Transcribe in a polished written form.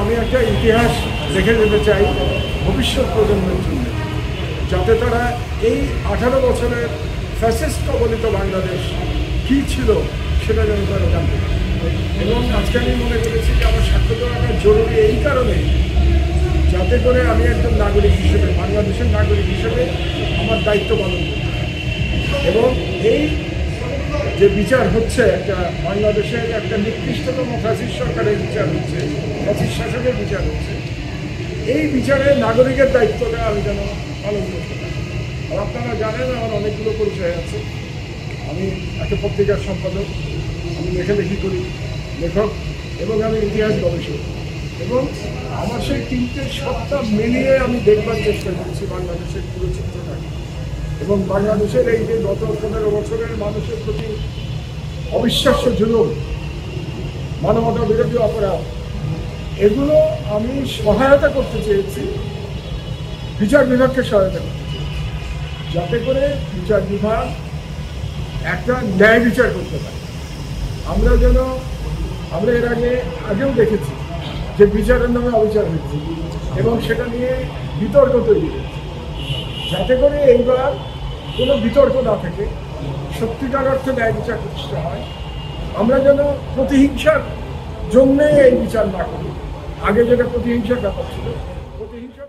আমি একটা ইতিহাস রেখে যেতে চাই ভবিষ্যৎ প্রজন্মের জন্য, যাতে তারা এই 18 বছরের ফ্যাসিস্ট কবলিত বাংলাদেশ কী ছিল সেটা যেন তারা জানতে পারে। এবং আজকে আমি মনে করেছি যে আমার সাক্ষ্য দেওয়াটা জরুরি এই কারণে, যাতে করে আমি একজন নাগরিক হিসেবে, বাংলাদেশের নাগরিক হিসেবে আমার দায়িত্ব পালন করি। এবং এই যে বিচার হচ্ছে, একটা বাংলাদেশের একটা নিকৃষ্টতম ফ্যাসিস্ট সরকারের বিচার হচ্ছে, ফ্যাসিস্ট শাসকের বিচার হচ্ছে, এই বিচারে নাগরিকের দায়িত্বটা আমি যেন পালন করতে পারি। আর আপনারা জানেন আমার অনেকগুলো পরিচয় আছে। আমি একটা পত্রিকার সম্পাদক, আমি লেখালেখি করি, লেখক, এবং আমি ইতিহাস গবেষক। এবং আমার সেই তিনটে সত্তা মিলিয়ে আমি দেখবার চেষ্টা করছি বাংলাদেশের পুরো চিত্রটাকে। এবং বাংলাদেশের এই যে গত 15 বছরের মানুষের প্রতি অবিশ্বাস্য জুলুম, মানবতা বিরোধী অপরাধ, এগুলো আমি সহায়তা করতে চেয়েছি, বিচার বিভাগকে সহায়তা করতে চেয়েছি, যাতে করে বিচার বিভাগ একটা ন্যায় বিচার করতে পারে। আমরা এর আগেও দেখেছি যে বিচারের নামে অবিচার হয়েছে এবং সেটা নিয়ে বিতর্ক তৈরি হয়েছে। যাতে করে এইবার কোনো বিতর্ক না থাকে, সত্যিকার অর্থে ন্যায় বিচার প্রতিষ্ঠা হয়। আমরা যেন প্রতিহিংসার জন্যে এই বিচার না করি। আগে যেটা প্রতিহিংসার ব্যাপার ছিল, প্রতিহিংসা